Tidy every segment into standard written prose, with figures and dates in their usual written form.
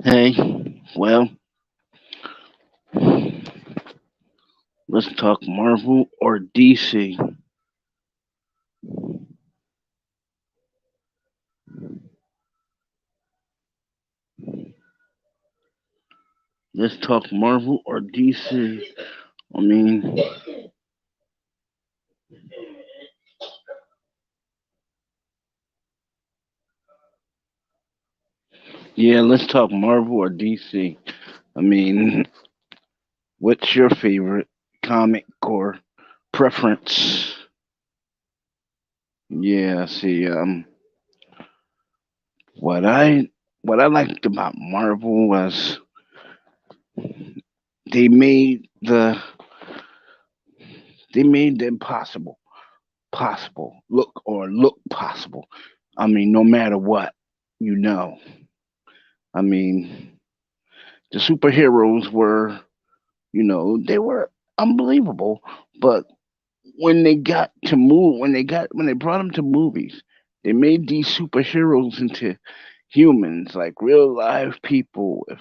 Hey, well, let's talk Marvel or DC. Let's talk Marvel or DC. I mean, yeah, let's talk Marvel or DC. I mean, what's your favorite comic or preference? Yeah, see, what I what I liked about Marvel was they made the they made the impossible possible look possible. I mean, no matter what, you know. I mean, the superheroes were, they were unbelievable, but when they brought them to movies, they made these superheroes into humans, like real live people with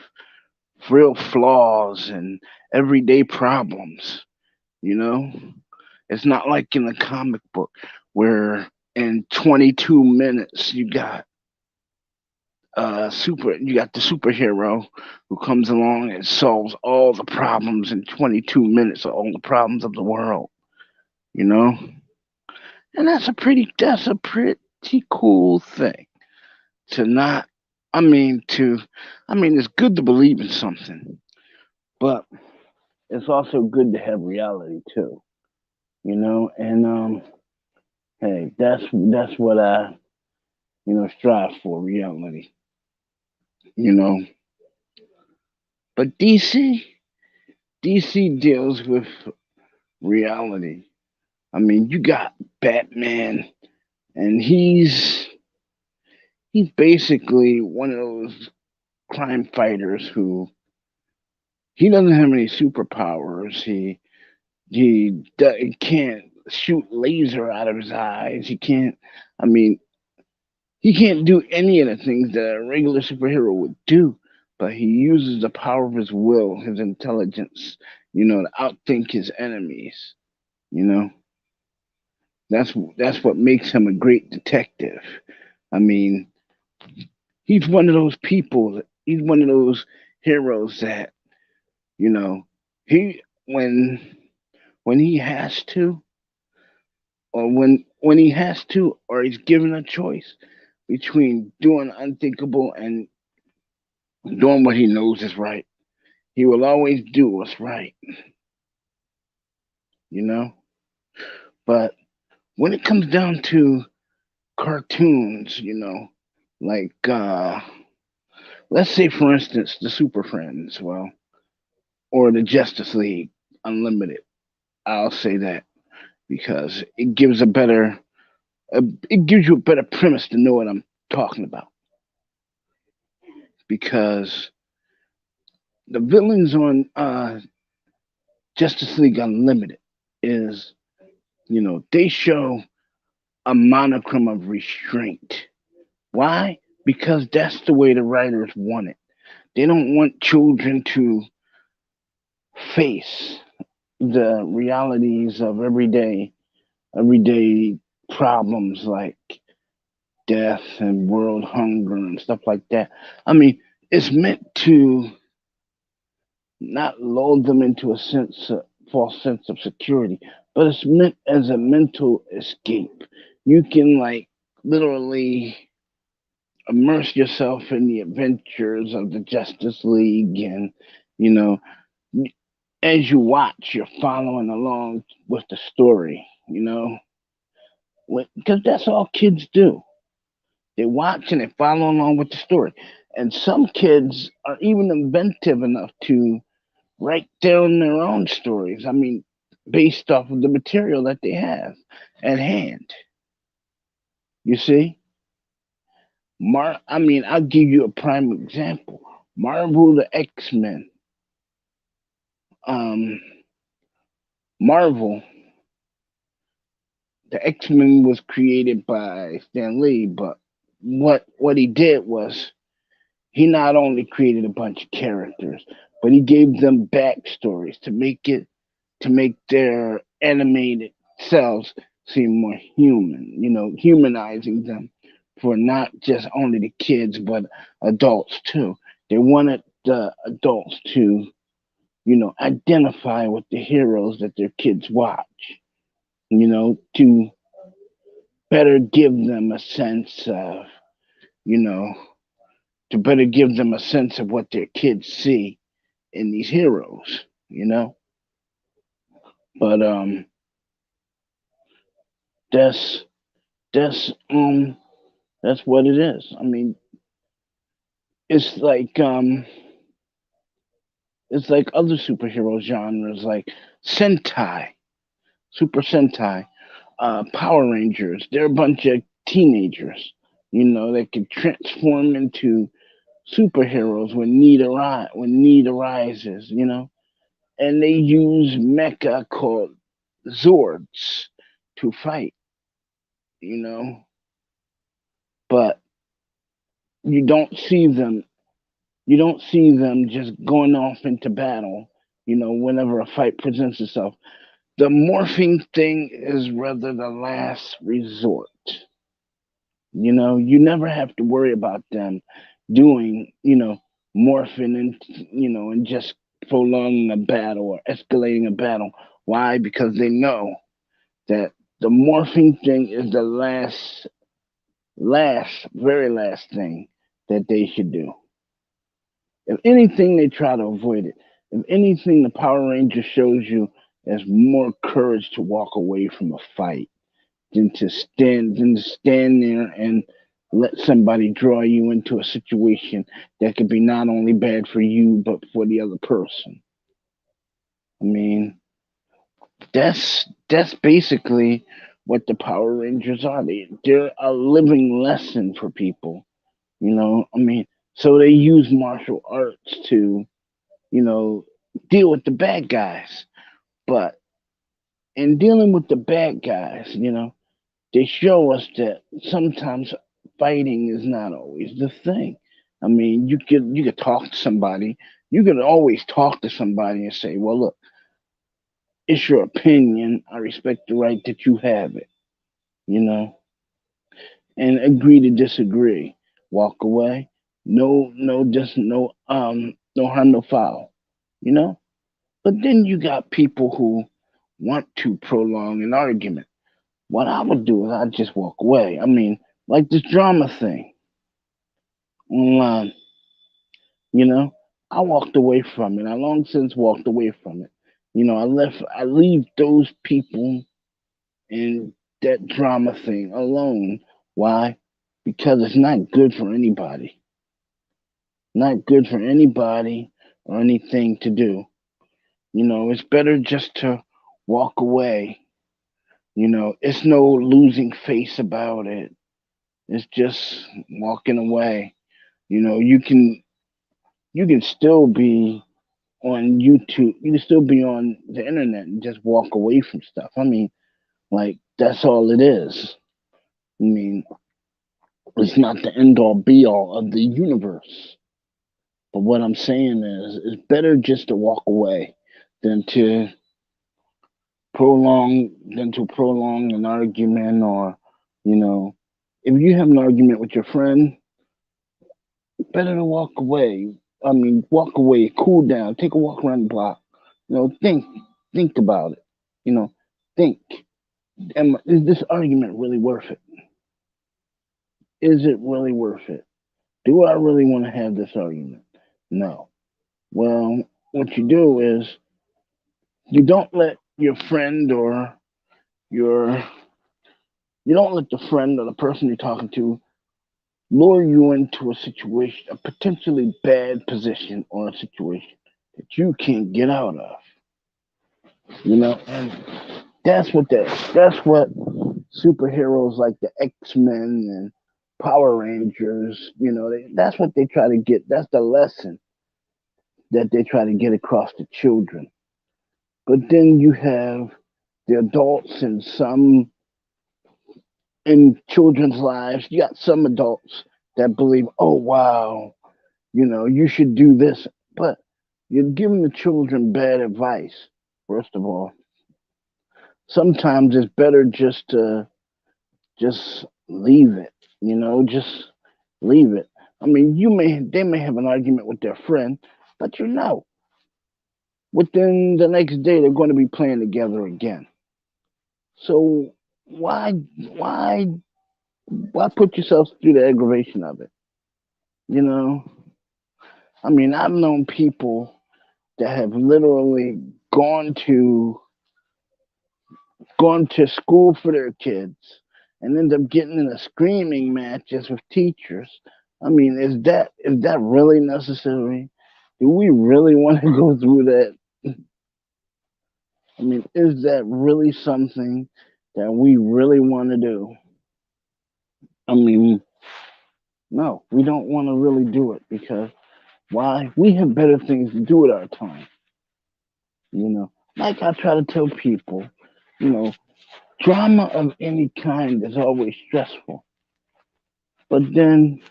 real flaws and everyday problems, you know? It's not like in the comic book where in 22 minutes you got the superhero who comes along and solves all the problems in 22 minutes, all the problems of the world, you know? And that's a pretty cool thing to not I mean to I mean it's good to believe in something, but it's also good to have reality too, And hey, that's what I, strive for, reality, you know. But DC deals with reality. I mean, you got Batman, and he's basically one of those crime fighters who he doesn't have any superpowers. He can't shoot laser out of his eyes. He can't. I mean, he can't do any of the things that a regular superhero would do. But he uses the power of his will, his intelligence, to outthink his enemies. You know, that's what makes him a great detective. I mean, he's one of those people. He's one of those heroes that you know he when when he has to, or when he has to, or he's given a choice between doing unthinkable and doing what he knows is right. He will always do what's right. You know. But when it comes down to cartoons, like let's say for instance the Super Friends, well, or the Justice League Unlimited. I'll say that because it gives you a better premise to know what I'm talking about. Because the villains on Justice League Unlimited is, they show a monochrome of restraint. Why? Because that's the way the writers want it. They don't want children to face the realities of everyday problems like death and world hunger and stuff like that. I mean, it's meant to not lull them into a false sense of security, but it's meant as a mental escape. You can like literally immerse yourself in the adventures of the Justice League, and you know, as you watch, you're following along with the story. Because that's all kids do. They watch and they follow along with the story. And some kids are even inventive enough to write down their own stories. I mean, based off of the material that they have at hand. You see, I'll give you a prime example. Marvel, the X Men. Um, Marvel the X-Men was created by Stan Lee, but what he did was he not only created a bunch of characters, but he gave them backstories to make their animated selves seem more human, humanizing them for not just only the kids but adults too. They wanted the adults to, identify with the heroes that their kids watch, to better give them a sense of, you know, to better give them a sense of what their kids see in these heroes, you know. But that's that's um that's what it is. I mean, it's like um it's like other superhero genres like Sentai, Super Sentai, Power Rangers. They're a bunch of teenagers, that can transform into superheroes when need arises, and they use mecha called Zords to fight, you know, but you don't see them you don't see them just going off into battle, whenever a fight presents itself. The morphing thing is rather the last resort. You never have to worry about them doing, morphing and just prolonging a battle or escalating a battle. Why? Because they know that the morphing thing is the very last thing that they should do. If anything, they try to avoid it. If anything, the Power Ranger shows you as more courage to walk away from a fight than to stand there and let somebody draw you into a situation that could be not only bad for you but for the other person. I mean, that's basically what the Power Rangers are. They're a living lesson for people. I mean, so they use martial arts to, you know, deal with the bad guys. But in dealing with the bad guys, they show us that sometimes fighting is not always the thing. I mean, you could talk to somebody. You could always talk to somebody and say, "Well, look, it's your opinion. I respect the right that you have it." You know, and agree to disagree. Walk away. No harm, no foul. You know. But then you got people who want to prolong an argument. What I would do is I'd just walk away. I mean, like this drama thing online, you know, I walked away from it. I long since walked away from it. I leave those people and that drama thing alone. Why? Because it's not good for anybody. Not good for anybody or anything to do. It's better just to walk away. It's no losing face about it. It's just walking away. You can still be on YouTube. You can still be on the internet and just walk away from stuff. I mean, like that's all it is. I mean, it's not the end all be all of the universe. But what I'm saying is, it's better just to walk away than to prolong an argument or, you know, if you have an argument with your friend, better to walk away. I mean, walk away, cool down, take a walk around the block. Think about it. You know, think. Is this argument really worth it? Is it really worth it? Do I really want to have this argument? No. Well, what you do is you don't let your friend or your you don't let the friend or the person you're talking to lure you into a situation, a potentially bad position or a situation that you can't get out of. And that's what superheroes like the X-Men and Power Rangers, that's what they try to get. That's the lesson that they try to get across to children. But then you have the adults and some in children's lives. You got some adults that believe, oh wow, you should do this, but you're giving the children bad advice. First of all, sometimes it's better just to just leave it. Just leave it. I mean, they may have an argument with their friend, but within the next day they're going to be playing together again. So why why put yourself through the aggravation of it? You know, I mean, I've known people that have literally gone to gone to school for their kids and end up getting in a screaming matches with teachers. I mean, is that really necessary? Do we really want to go through that? I mean, is that really something that we really want to do? I mean, no, we don't want to really do it because why? We have better things to do with our time. Like I try to tell people, you know, drama of any kind is always stressful. But then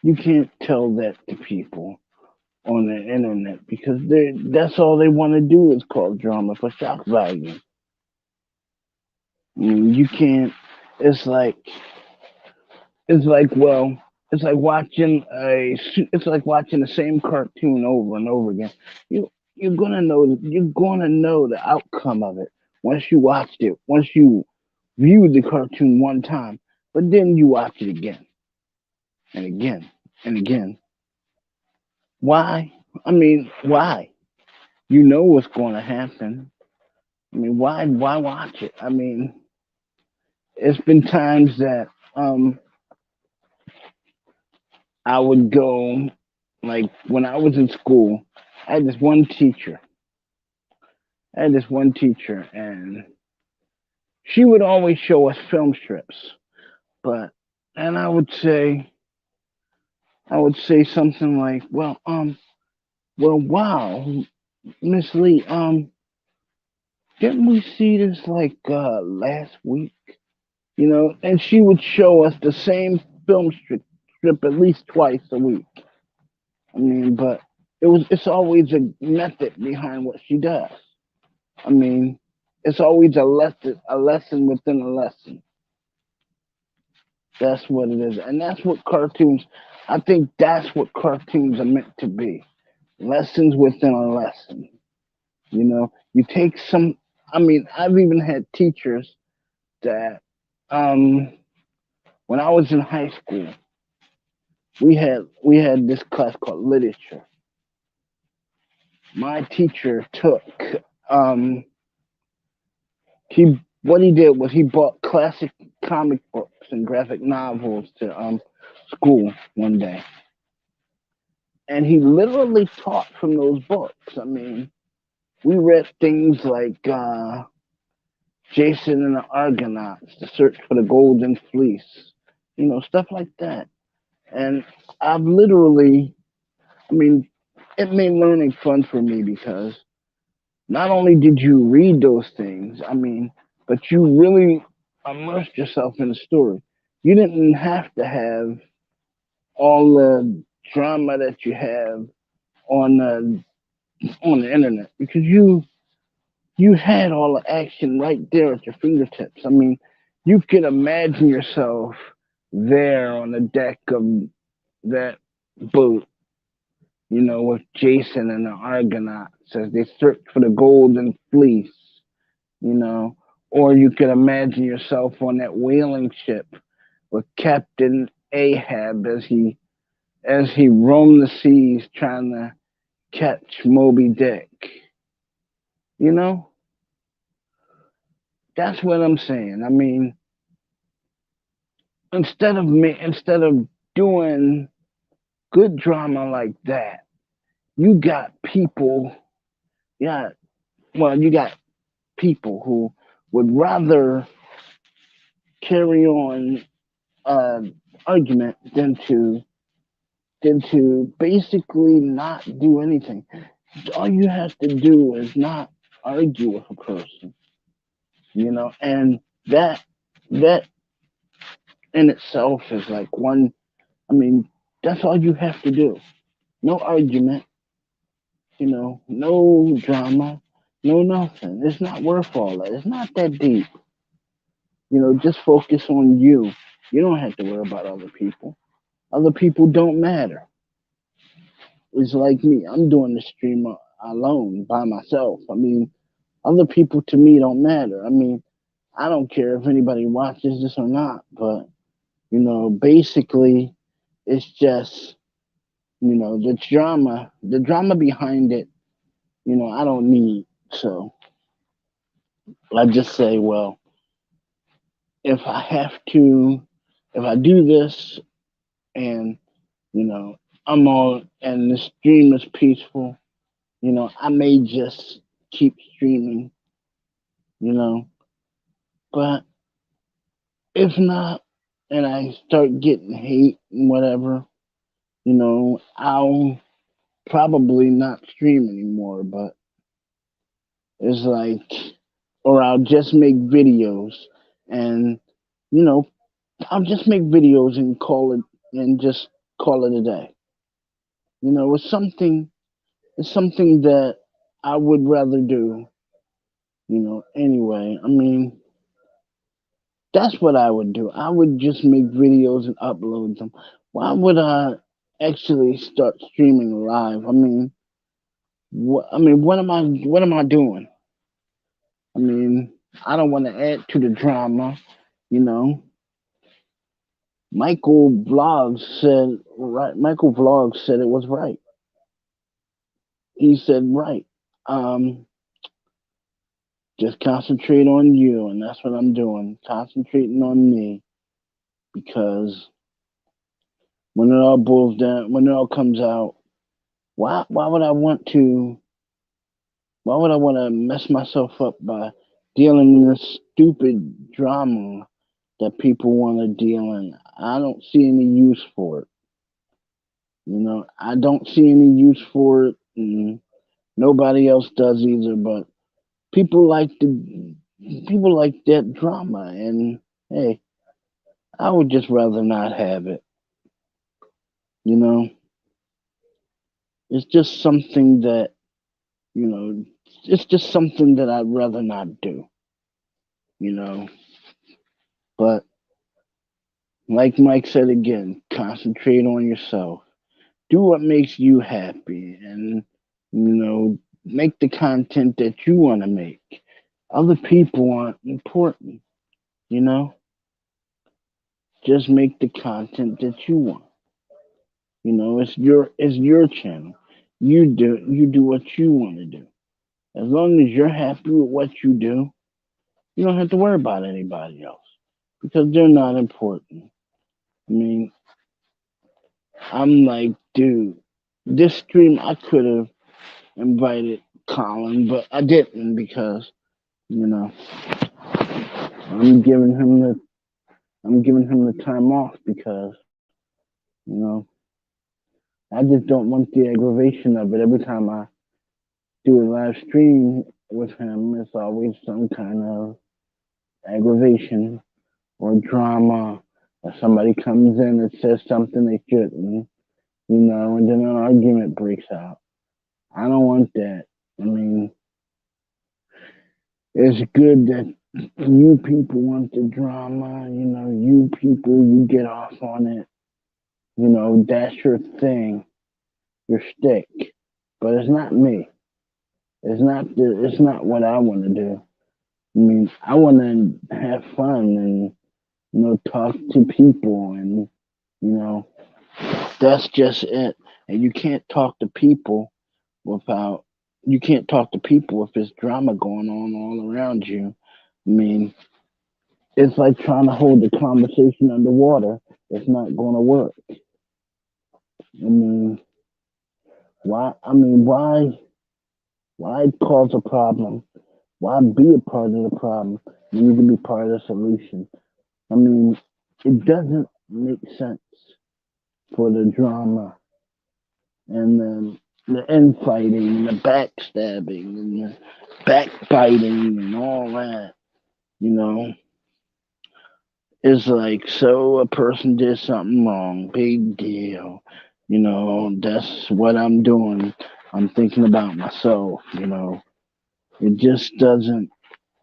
you can't tell that to people on the internet because that's all they want to do is call drama for shock value. I mean, you can't. It's like it's like well, it's like watching the same cartoon over and over again. You're gonna know the outcome of it once you watched it. Once you viewed the cartoon one time, but then you watch it again and again and again. Why? I mean, why? You know what's going to happen. I mean, why watch it? I mean, it's been times that I would go, like when I was in school, I had this one teacher. I had this one teacher, and she would always show us film strips. But and I would say something like, well, wow, Miss Lee, didn't we see this like last week? And she would show us the same film strip at least twice a week. I mean, but it's always a method behind what she does. I mean, it's always a lesson within a lesson. That's what it is. And that's what cartoons I think that's what cartoons are meant to be. Lessons within a lesson. You take some I mean, I've even had teachers that um when I was in high school, we had this class called literature. My teacher took um he what he did was he brought classic comic books and graphic novels to school one day, and he literally taught from those books. I mean, we read things like Jason and the Argonauts, The Search for the Golden Fleece, stuff like that. And I've literally, I mean, it made learning fun for me because not only did you read those things, I mean, but you really immersed yourself in the story. You didn't have to have all the drama that you have on the internet because you had all the action right there at your fingertips. I mean, you could imagine yourself there on the deck of that boat, with Jason and the Argonauts as they search for the golden fleece, you know, or you could imagine yourself on that whaling ship with Captain Ahab as he roamed the seas trying to catch Moby Dick. You know, that's what I'm saying. I mean, instead of doing good drama like that, you got people, yeah, well, you got people who would rather carry on an argument than to basically not do anything. All you have to do is not argue with a person, and that that in itself is like one. I mean, that's all you have to do. No argument, no drama, no nothing. It's not worth all that. It's not that deep. Just focus on you. You don't have to worry about other people. Other people don't matter. It's like me. I'm doing the stream alone by myself. I mean, other people to me don't matter. I mean, I don't care if anybody watches this or not, but basically, it's just the drama behind it. I don't need. So I just say, well, if I have to, if I do this and you know I'm on and the stream is peaceful, I may just keep streaming, you know. But if not, and I start getting hate and whatever, I'll probably not stream anymore. But it's like, or I'll just make videos and, you know, I'll just make videos and call it and just call it a day. It's something that I would rather do, anyway. I mean, that's what I would do. I would just make videos and upload them. Why would I actually start streaming live? What am I doing? I mean, I don't want to add to the drama, you know. Michael Vlogs said it was right. He said right. Um, just concentrate on you, and that's what I'm doing. Concentrating on me because when it all boils down, when it all comes out, why would I want to? Why would I want to mess myself up by dealing in this stupid drama that people want to deal in? I don't see any use for it. I don't see any use for it, and nobody else does either. But people like that drama, and hey, I would just rather not have it. You know, it's just something that you know, it's just something that I'd rather not do. You know, but like Mike said again, concentrate on yourself. Do what makes you happy, and make the content that you want to make. Other people aren't important. You know, just make the content that you want. It's your channel. You do what you want to do. As long as you're happy with what you do, you don't have to worry about anybody else because they're not important. I mean, I'm like, dude, this stream I could have invited Colin, but I didn't because you know I'm giving him the I'm giving him the time off because you know I just don't want the aggravation of it. Every time I do a live stream with him, it's always some kind of aggravation or drama, or somebody comes in and says something they shouldn't, and then an argument breaks out. I don't want that. I mean, it's good that you people want the drama, you people, you get off on it. That's your thing, your stick. But it's not me. It's not what I want to do. I mean, I want to have fun and talk to people, and you know, that's just it. And without you can't talk to people if there's drama going on all around you. I mean, it's like trying to hold the conversation underwater. It's not going to work. I mean, why? I mean, why cause a problem? Why be a part of the problem when you can be part of the solution? I mean, it doesn't make sense for the drama and the infighting and the backstabbing and the backbiting and all that. You know, It's like, so a person did something wrong, big deal. That's what I'm doing. I'm thinking about myself. It just doesn't,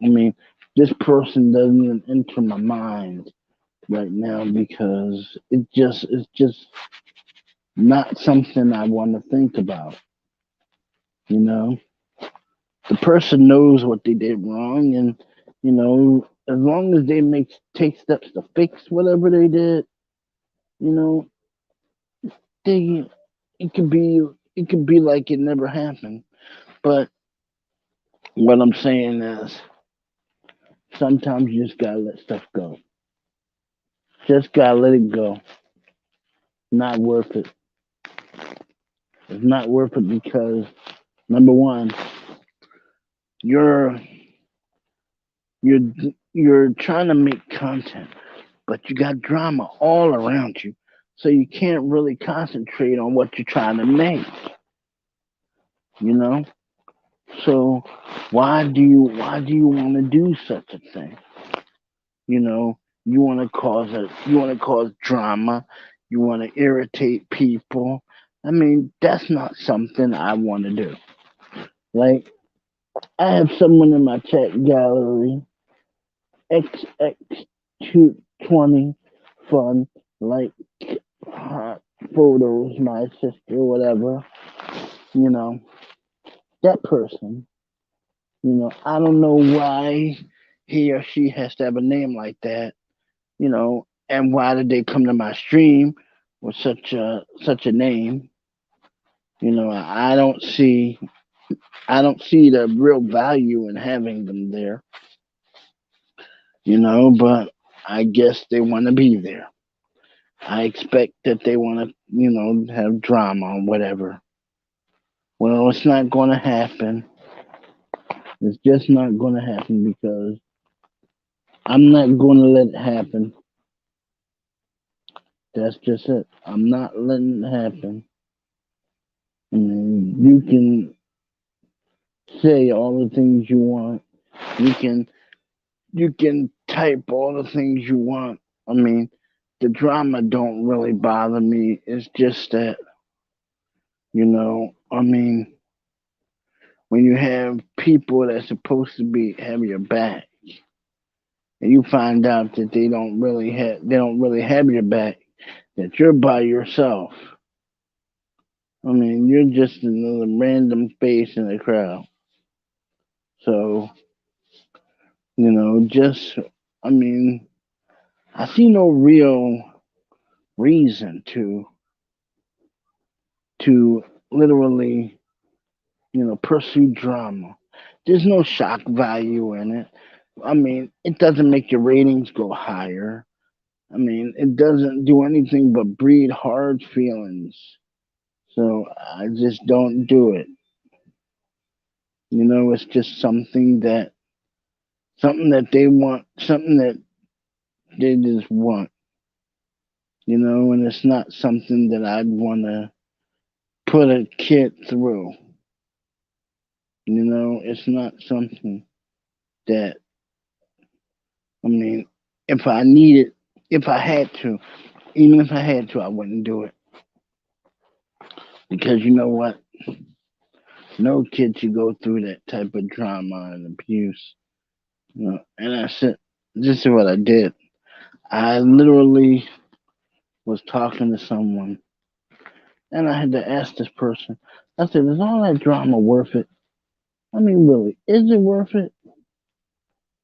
I mean, this person doesn't even enter my mind right now because it's just not something I want to think about. You know, the person knows what they did wrong, and as long as they take steps to fix whatever they did, you know, they it could be like it never happened. But what I'm saying is, sometimes you just gotta let stuff go. Just gotta let it go. Not worth it. It's not worth it because number one, you're you're you're trying to make content, but you got drama all around you, so you can't really concentrate on what you're trying to make. You know, so why do you want to do such a thing? You want to cause drama. You want to irritate people. I mean, that's not something I want to do. Like, I have someone in my chat gallery, XX220 fun, like hot photos, my sister, whatever. You know, that person. I don't know why he or she has to have a name like that. And why did they come to my stream with such a name? I don't see the real value in having them there. But I guess they want to be there. I expect that they want to, have drama or whatever. Well, it's not going to happen. It's just not going to happen because I'm not going to let it happen. That's just it. I'm not letting it happen. I mean, you can say all the things you want. You can you can type all the things you want. I mean, the drama don't really bother me. It's just that, I mean, when you have people that's supposed to be have your back and you find out that they don't really have your back, that you're by yourself. I mean, you're just another random face in the crowd. So, just I mean, I see no real reason to literally, pursue drama. There's no shock value in it. I mean, it doesn't make your ratings go higher. I mean, it doesn't do anything but breed hard feelings. So I just don't do it. It's just something that they want, something that they just want, and it's not something that I'd want to put a kid through. It's not something that, I mean, if I needed, if I had to, even if I had to, I wouldn't do it. Because you know what? No kid should go through that type of drama and abuse. And I said, this is what I did. I literally was talking to someone, and I had to ask this person. I said, "Is all that drama worth it? I mean, really, is it worth it?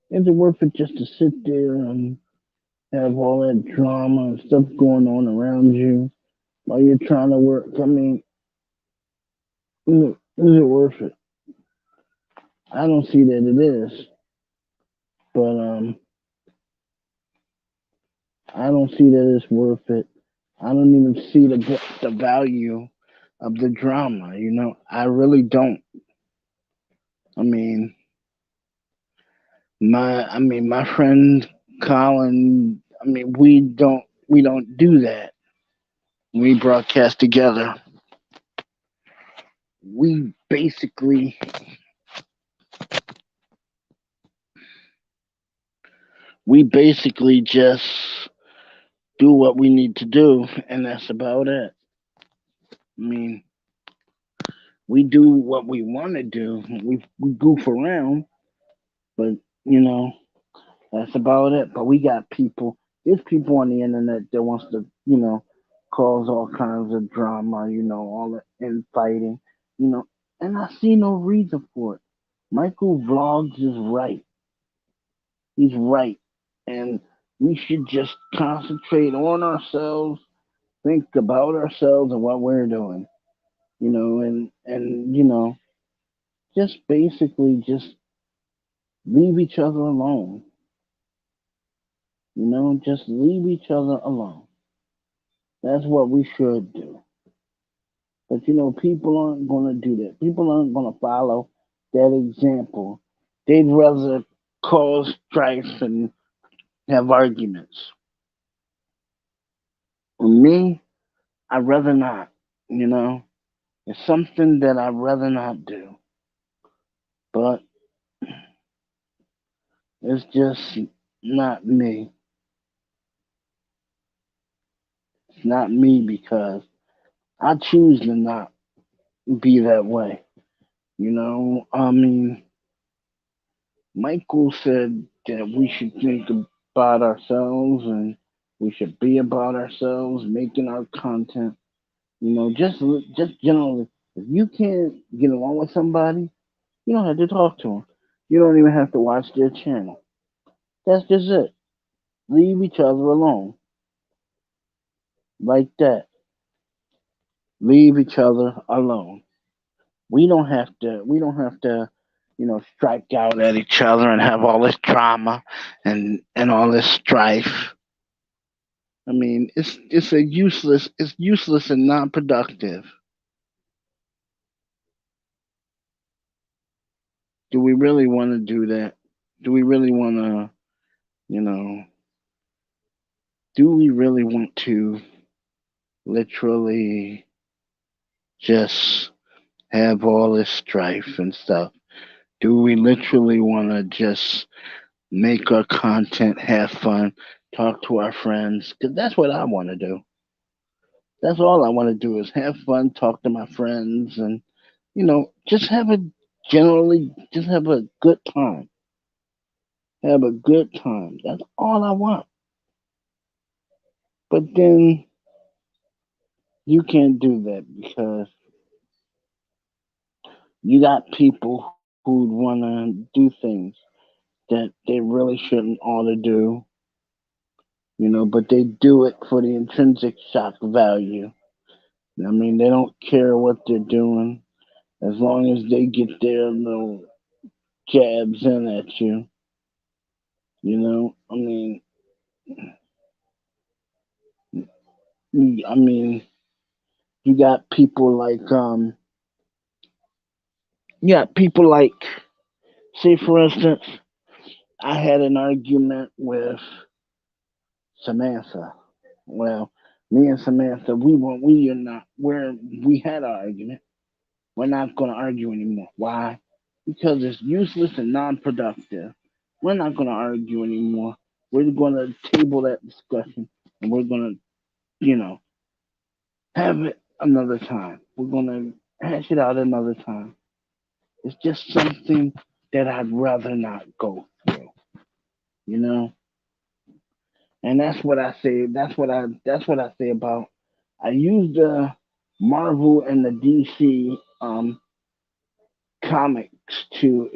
Is it worth it just to sit there and have all that drama and stuff going on around you while you're trying to work? I mean, is it worth it? I don't see that it is, but I don't see that it's worth it. I don't even see the value of the drama. I really don't. I mean, my friend Colin. I mean, we don't do that. We broadcast together. We basically We basically just do what we need to do, and that's about it. I mean, we do what we want to do. We goof around, but you know that's about it. But we got people. There's people on the internet that wants to, cause all kinds of drama. All the infighting. And I see no reason for it. Michael Vlogs is right. He's right, and we should just concentrate on ourselves, think about ourselves and what we're doing. And just basically just leave each other alone. Just leave each other alone. That's what we should do. But people aren't gonna do that. People aren't gonna follow that example. They'd rather cause strife and have arguments. For me, I'd rather not. You know, it's something that I'd rather not do. But it's just not me. It's not me because I choose to not be that way. I mean, Michael said that we should think about ourselves and we should be about ourselves, making our content. Just generally, if you can't get along with somebody, you don't have to talk to them. You don't even have to watch their channel. That's just it. Leave each other alone, like that. Leave each other alone. We don't have to strike out at each other and have all this drama and all this strife. I mean, it's useless and non-productive. Do we really want to do that? Do we really want to, you know, do we really want to literally just have all this strife and stuff? Do we literally want to just make our content, have fun, talk to our friends? Because that's what I want to do. That's all I want to do is have fun, talk to my friends, and just have a good time. Have a good time. That's all I want. But then you can't do that because you got people who'd want to do things that they really shouldn't ought to do, but they do it for the intrinsic shock value. I mean, they don't care what they're doing as long as they get their little jabs in at you. I mean, I mean, you got people like you got people like, say for instance, I had an argument with Samantha. Well, me and Samantha, we are not where we had our argument. We're not going to argue anymore. Why? Because it's useless and non-productive. We're not going to argue anymore. We're going to table that discussion and we're going to, have it another time. We're going to hash it out another time. It's just something that I'd rather not go through, you know? And that's what I say. That's what I say about. I use the Marvel and the DC comics to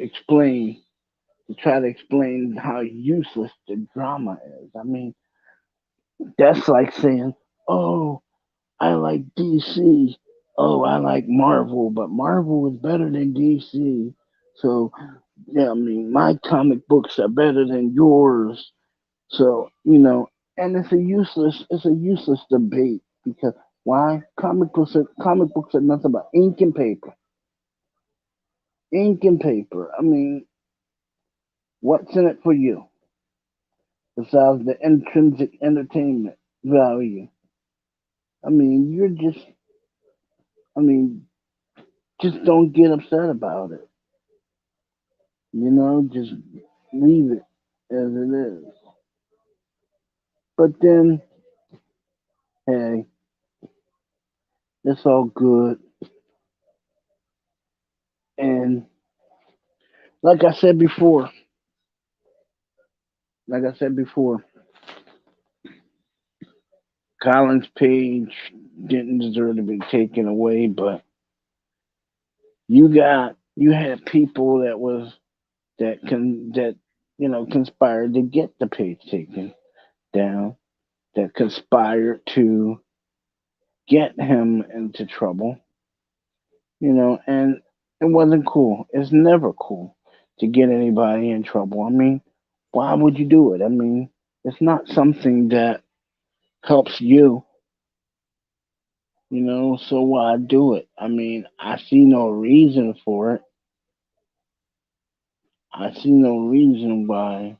try to explain how useless the drama is. I mean, that's like saying, "Oh, I like DC. Oh, I like Marvel, but Marvel is better than DC." So, yeah, I mean, my comic books are better than yours. So, and it's a useless debate because why? Comic books are nothing but ink and paper. Ink and paper. I mean, what's in it for you besides the intrinsic entertainment value? I mean, I mean, just don't get upset about it. Just leave it as it is. But then, hey, it's all good. And like I said before, like I said before, Collins Page didn't deserve to be taken away, but you had people that conspired to get the page taken down, that conspired to get him into trouble, and it wasn't cool. It's never cool to get anybody in trouble. I mean, why would you do it? I mean, it's not something that helps you, so why do it? I mean, I see no reason for it. I see no reason why.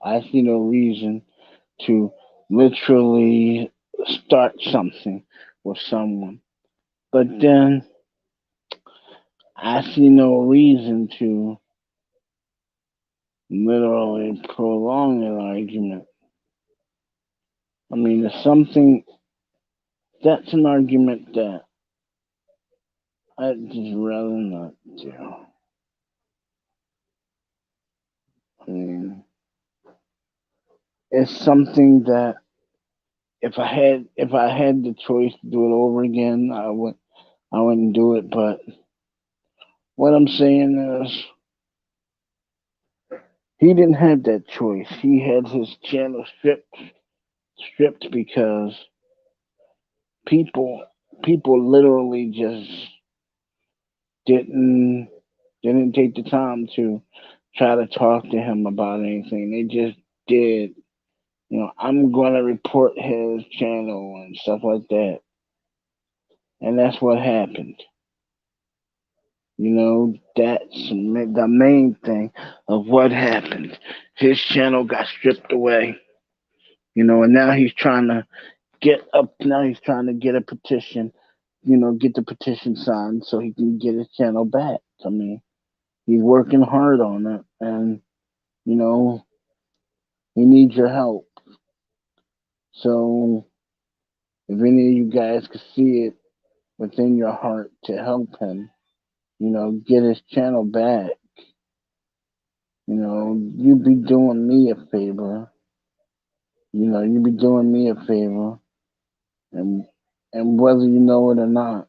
I see no reason to literally start something with someone. But then I see no reason to literally prolong an argument. I mean, it's something that's an argument that I'd just rather not do. I mean, it's something that if I had the choice to do it over again, I wouldn't do it. But what I'm saying is, he didn't have that choice. He had his channel stripped because people people literally just didn't didn't take the time to try to talk to him about anything. They just did. I'm gonna report his channel and stuff like that. And that's what happened. That's the main thing of what happened. His channel got stripped away. And now he's trying to get a petition, get the petition signed so he can get his channel back. I mean, he's working hard on it, and you know, he needs your help. So if any of you guys could see it within your heart to help him, get his channel back, you'd be doing me a favor. You'd be doing me a favor, and whether you know it or not,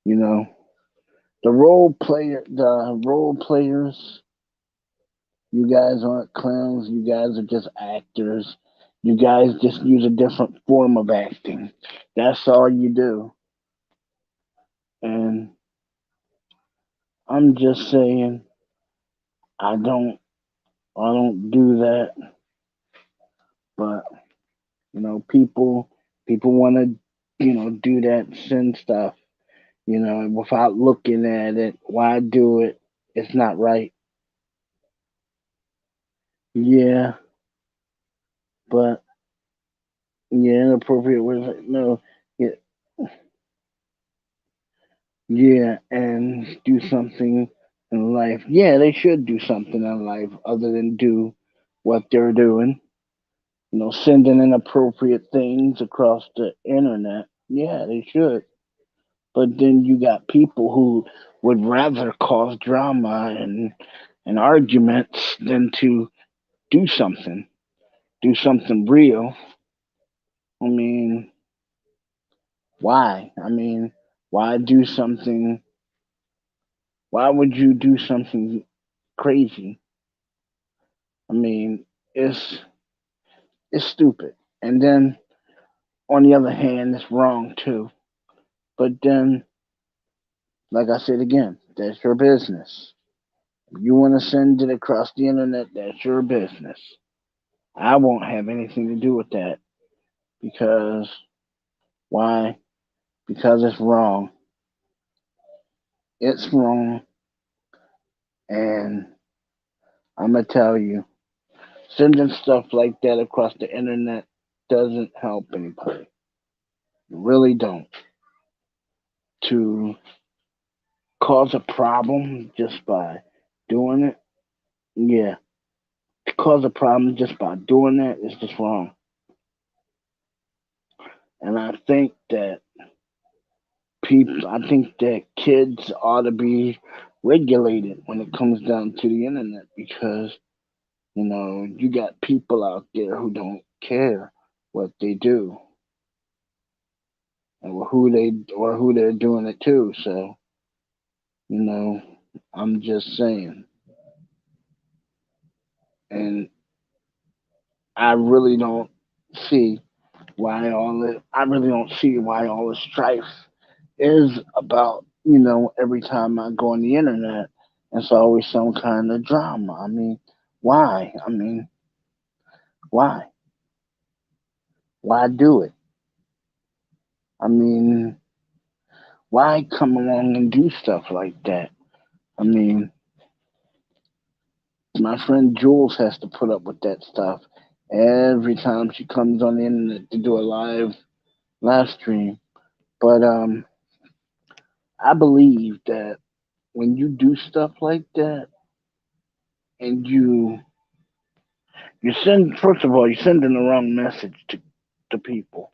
you know, the role players, you guys aren't clowns. You guys are just actors. You guys just use a different form of acting. That's all you do. And I'm just saying, I don't, I don't do that. But people want to, do that sin stuff, without looking at it. Why do it? It's not right. Yeah, but yeah, inappropriate words. No, yeah, yeah, and do something in life. Yeah, they should do something in life other than do what they're doing. Sending inappropriate things across the internet. Yeah, they should. But then you got people who would rather cause drama and arguments than to do something, do something real. I mean, why? I mean, why do something? Why would you do something crazy? I mean, it's it's stupid. And then on the other hand, it's wrong too. But then, like I said again, that's your business. If you want to send it across the internet, that's your business. I won't have anything to do with that because why? Because it's wrong. It's wrong, and I'm gonna tell you, sending stuff like that across the internet doesn't help anybody. You really don't. To cause a problem just by doing it, Yeah, to cause a problem just by doing that is just wrong. And I think that kids ought to be regulated when it comes down to the internet because you got people out there who don't care what they do and who they're doing it to. So you know, I'm just saying, and I really don't see I really don't see why all the strife is about, every time I go on the internet, it's always some kind of drama. I mean, why? I mean, why? Why do it? I mean, why come along and do stuff like that? I mean, my friend Jules has to put up with that stuff every time she comes on the internet to do a live stream. But I believe that when you do stuff like that and you send first of all you're sending the wrong message to people.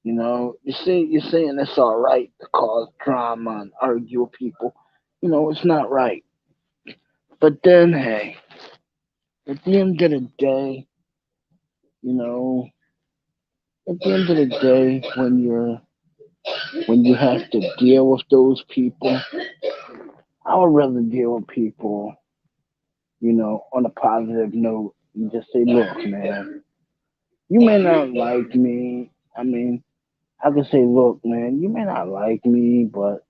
You're saying it's all right to cause drama and argue with people. It's not right. But then hey, at the end of the day, you know, at the end of the day when you have to deal with those people, I would rather deal with people, on a positive note and just say, look, man, you may not like me. I mean, I could say, look, man, you may not like me, but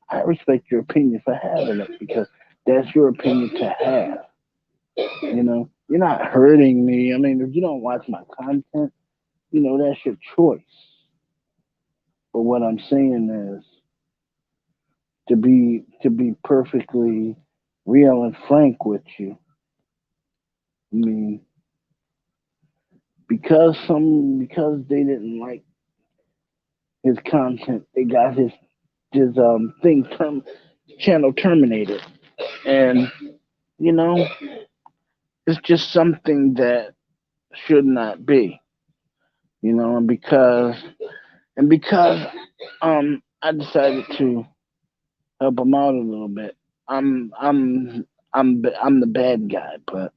I respect your opinion for having it because that's your opinion to have. You're not hurting me. I mean, if you don't watch my content, that's your choice. But what I'm saying is to be perfectly real and frank with you. I mean, because they didn't like his content, they got his channel terminated, and you know it's just something that should not be, and because I decided to help him out a little bit. I'm the bad guy, but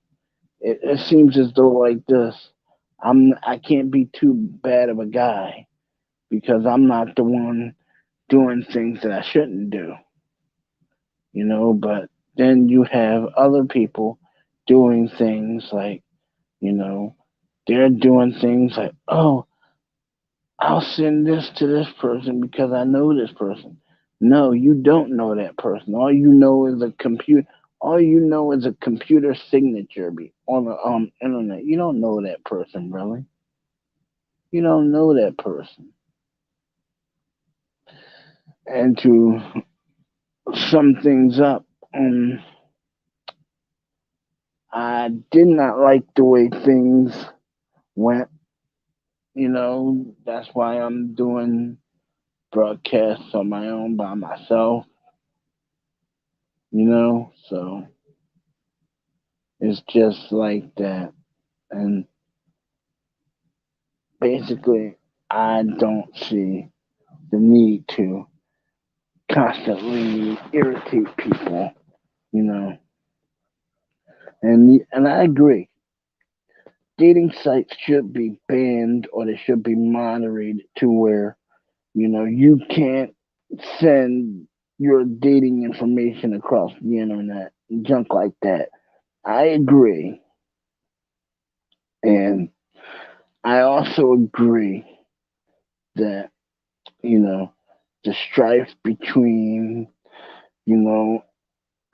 it seems as though like this, I can't be too bad of a guy because I'm not the one doing things that I shouldn't do, but then you have other people doing things like, you know, they're doing things like, oh, I'll send this to this person because I know this person. No, you don't know that person. All you know is a computer. All you know is a computer signature on the internet. You don't know that person, really. You don't know that person. And to sum things up, um, I did not like the way things went. That's why I'm doing broadcasts on my own by myself. So it's just like that. And basically, I don't see the need to constantly irritate people, you know. And I agree. Dating sites should be banned or they should be moderated to where, you can't send your dating information across the internet, junk like that. I agree. And I also agree that, you know, the strife between, you know,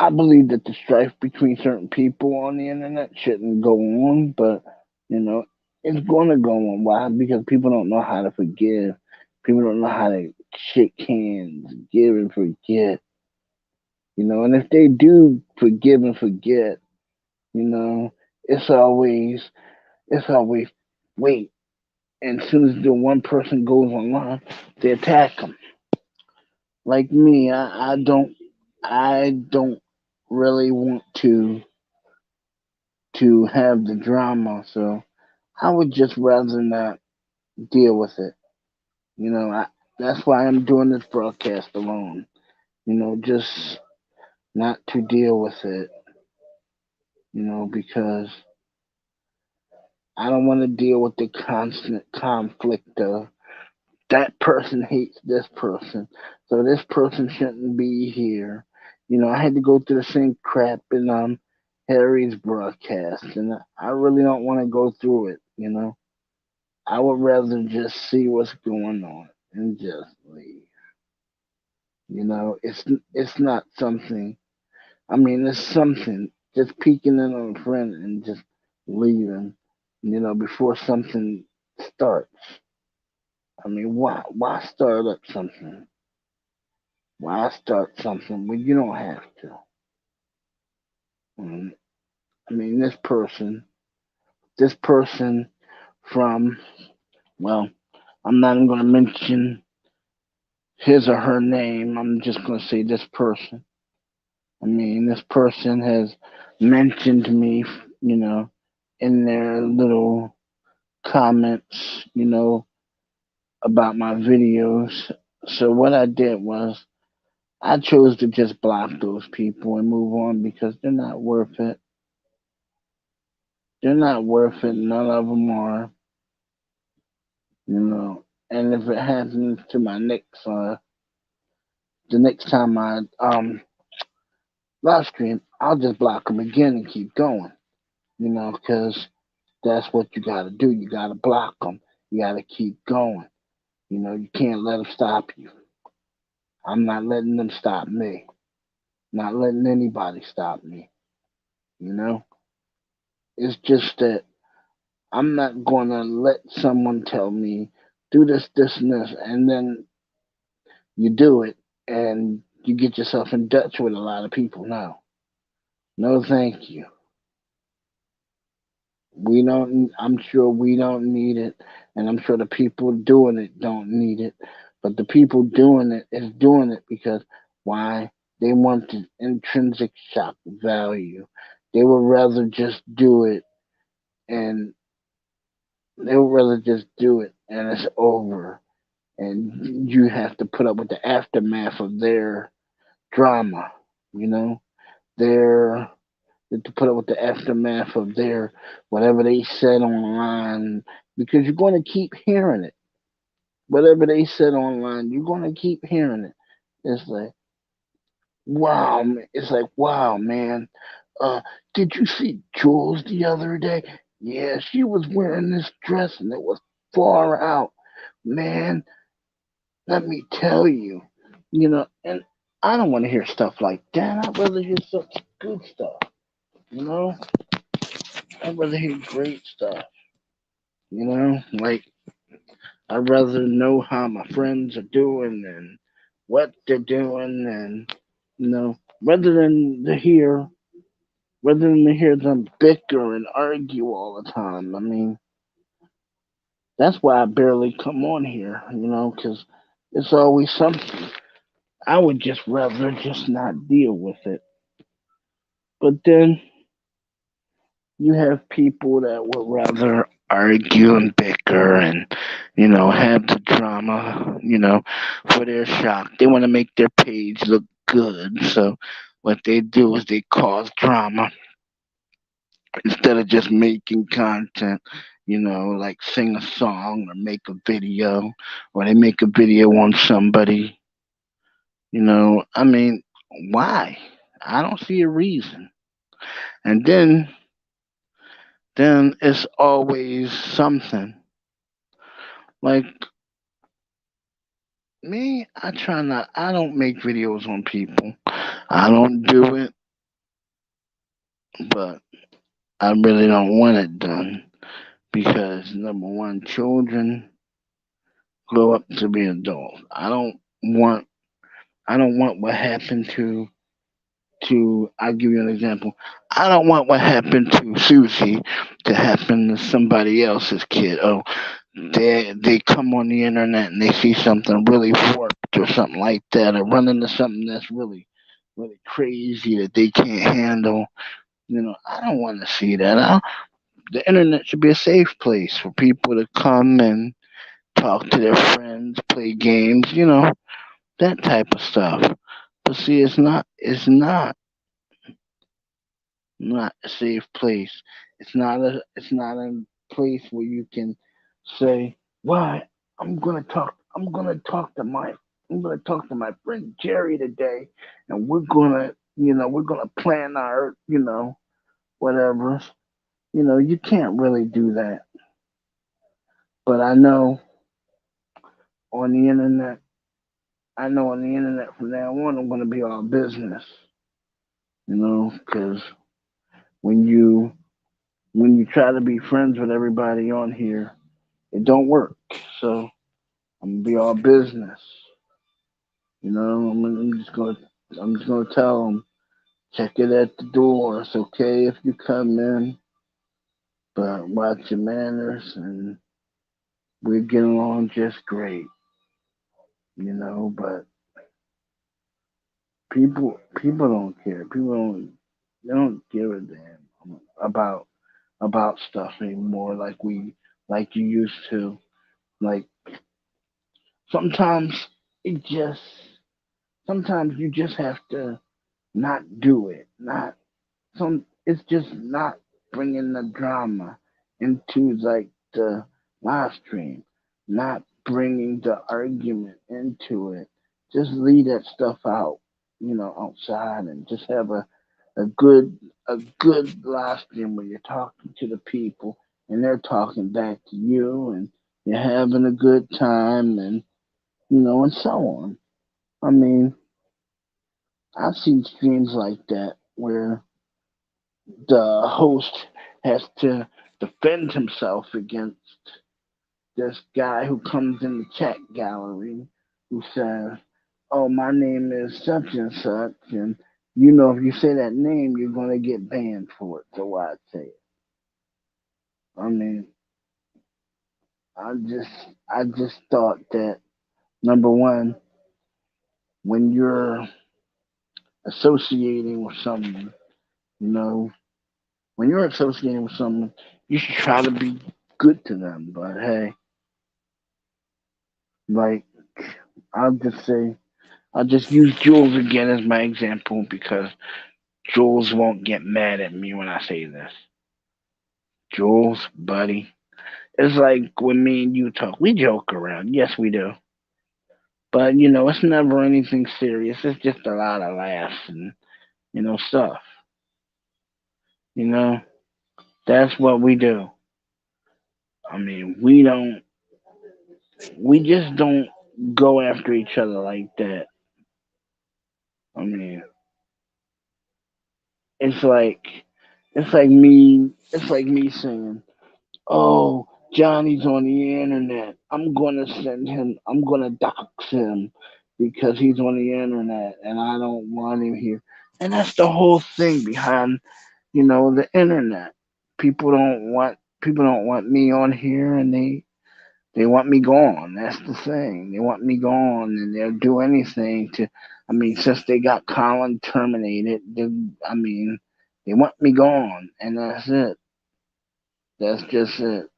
I believe that the strife between certain people on the internet shouldn't go on, but, you know, it's going to go on. Why? Because people don't know how to forgive. People don't know how to shake hands, give and forget, and if they do forgive and forget, you know, it's always, it's always, wait. And as soon as the one person goes online, they attack them. Like me, I don't really want to. to have the drama. So I would just rather not deal with it. That's why I'm doing this broadcast alone. Just not to deal with it. Because I don't want to deal with the constant conflict of that person hates this person, so this person shouldn't be here. I had to go through the same crap in Harry's broadcast, and I really don't want to go through it. I would rather just see what's going on and just leave. It's not something. I mean, it's something just peeking in on a friend and just leaving. Before something starts. I mean, why start up something? Why start something when you don't have to? Um, I mean, this person from, well, I'm not even going to mention his or her name. I'm just going to say this person. I mean, this person has mentioned me, you know, in their little comments, about my videos. So what I did was I chose to just block those people and move on because they're not worth it. They're not worth it. None of them are, you know. And if it happens to the next time I live stream, I'll just block them again and keep going, because that's what you gotta do. You gotta block them. You gotta keep going. You can't let them stop you. I'm not letting them stop me. Not letting anybody stop me. You know, it's just that I'm not gonna let someone tell me do this, this, and this, and then you do it and you get yourself in Dutch with a lot of people. No, no, thank you. We don't. I'm sure we don't need it, and I'm sure the people doing it don't need it. But the people doing it is doing it because why? They want the intrinsic shock value. They would rather just do it, and they would rather just do it, and it's over. And you have to put up with the aftermath of their drama. You know, their to put up with the aftermath of their whatever they said online because you're going to keep hearing it. Whatever they said online, you're going to keep hearing it. It's like, wow, it's like, wow, man. Uh, did you see Jules the other day? Yeah, she was wearing this dress and it was far out. Man, let me tell you, and I don't want to hear stuff like that. I'd rather hear such good stuff, you know? I'd rather hear great stuff, like I'd rather know how my friends are doing and what they're doing, and rather than them bicker and argue all the time. I mean, that's why I barely come on here, because it's always something. I would just rather just not deal with it. But then you have people that would rather argue and bicker and have the drama for their shock. They want to make their page look good, so what they do is they cause drama instead of just making content. Like sing a song or make a video, or they make a video on somebody. I mean, why? I don't see a reason. And then it's always something. Like me, I don't make videos on people. I don't do it, but I really don't want it done because number one, children grow up to be adults. Want I don't want what happened to I'll give you an example. I don't want what happened to Susie to happen to somebody else's kid. Oh, they come on the internet and they see something really warped or something like that, or run into something that's really really crazy that they can't handle. I don't want to see that. The internet should be a safe place for people to come and talk to their friends, play games, that type of stuff. But see, it's not a safe place. It's not a place where you can say, "Why? I'm gonna talk to my friend Jerry today, and we're gonna plan our, whatever." You can't really do that. But on the internet, I know on the internet from now on, I'm gonna be all business, because when you when you try to be friends with everybody on here, it don't work. So I'm gonna be all business. I'm just gonna tell them, check it at the door. It's okay if you come in, but watch your manners, and we get along just great. But people don't care. They don't give a damn about stuff anymore like you used to. Like sometimes it just sometimes you just have to not do it. Not some It's just not bringing the drama into like the live stream, not bringing the argument into it. Just leave that stuff out, outside, and just have a good a good live stream where you're talking to the people and they're talking back to you, and you're having a good time, and so on. I mean, I've seen streams like that where the host has to defend himself against this guy who comes in the chat gallery who says, "Oh, my name is such and such," and if you say that name, you're gonna get banned for it. So why say it? I mean, I just I just thought that, number one, when you're associating with someone, you know, when you're associating with someone, you should try to be good to them. But hey, like, I'll just say, I'll just use Jules again as my example because Jules won't get mad at me when I say this. Jules, buddy, it's like when me and you talk, we joke around. Yes, we do. But, it's never anything serious. It's just a lot of laughs and, stuff. You know, that's what we do. I mean, we just don't go after each other like that. I mean, it's like, it's like me saying, "Oh, Johnny's on the internet. I'm gonna dox him because he's on the internet and I don't want him here." And that's the whole thing behind, the internet. People don't want me on here, and they want me gone. That's the thing. They want me gone, and they'll do anything to. I mean, since they got Colin terminated, I mean, they want me gone, and that's it. That's just it.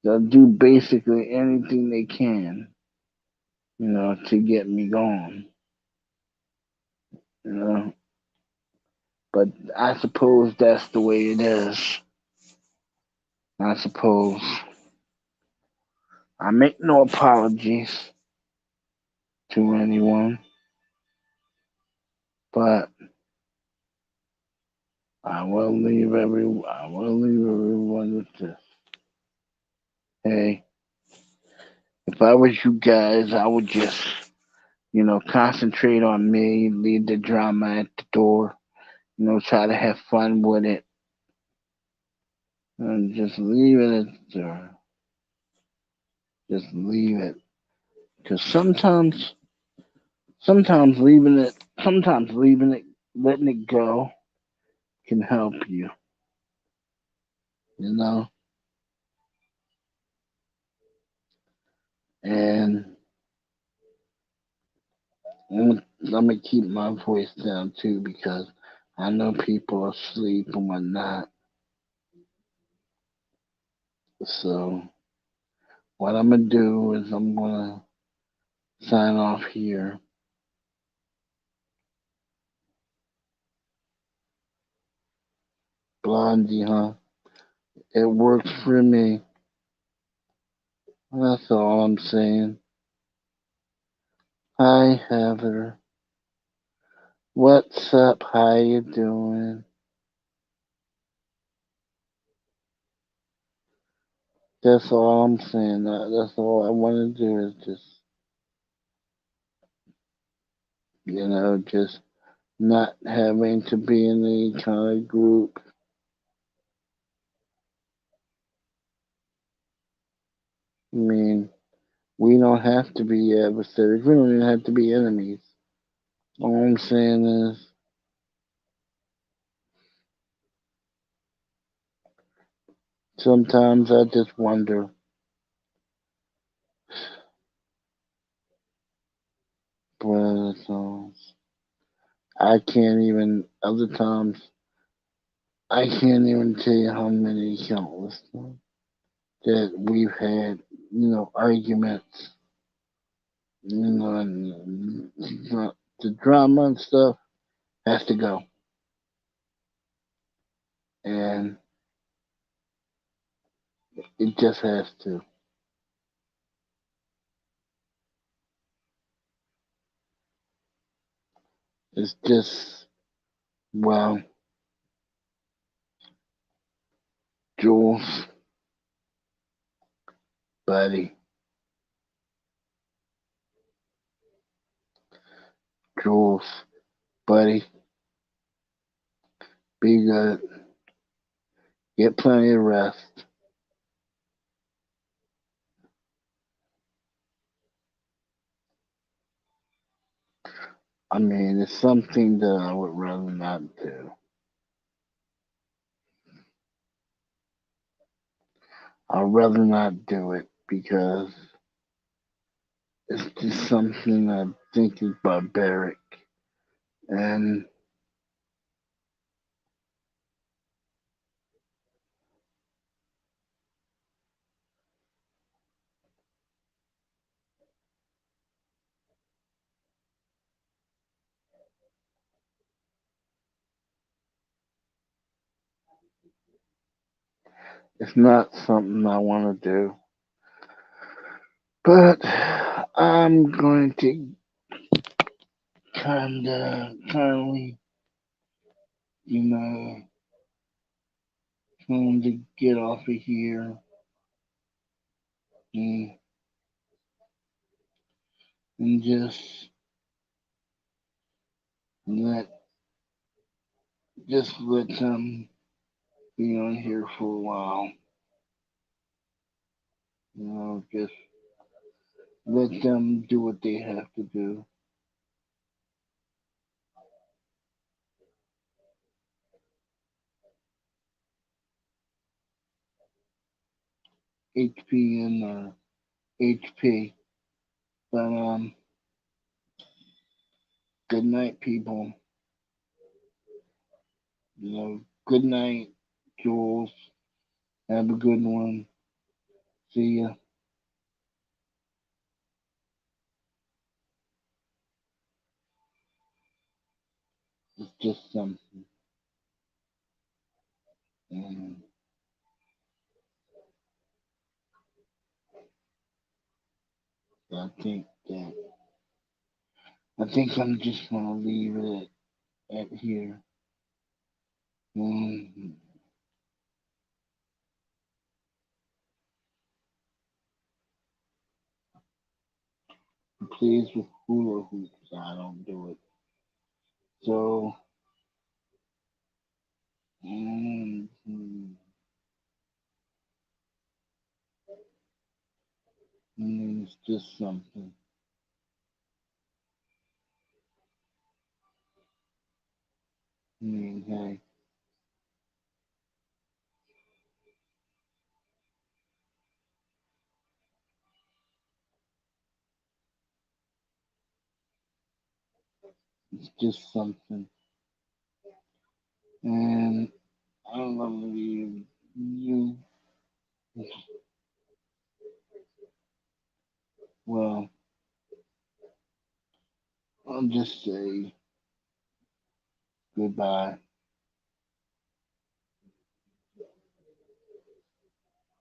They'll do basically anything they can, to get me gone. You know, but I suppose that's the way it is. I suppose I make no apologies to anyone, but I will leave everyone with this. Hey, if I was you guys, I would just, concentrate on me, leave the drama at the door, try to have fun with it, and just leave it at the door. Just leave it. Because sometimes letting it go can help you, you know? And I'm gonna keep my voice down too because I know people are asleep and whatnot. So what I'm gonna do is I'm gonna sign off here. Blondie, huh? It works for me. That's all I'm saying. Hi, Heather. What's up? How you doing? That's all I'm saying. That's all I want to do is just, just not having to be in any kind of group. I mean, we don't have to be adversaries. We don't even have to be enemies. All I'm saying is, sometimes I just wonder, but I can't even, other times, I can't even tell you how many countless times that we've had, arguments, and the drama and stuff has to go. And it just has to. It's just, well, Jules, buddy, Jules, buddy, be good. Get plenty of rest. I mean, it's something that I would rather not do. I'd rather not do it because it's just something I think is barbaric. And it's not something I want to do. But I'm going to kindly, you know, trying to get off of here and, and let let them be on here for a while. Just let them do what they have to do. HPN or HP. But good night, people. Good night, Jules. Have a good one. See ya. It's just something. And I think that I think I'm just gonna leave it at here. Um, Pleased with hula hoops. I don't do it. So um, it's just something. Hey, it's just something. And I'm gonna leave you. Well, I'll just say goodbye.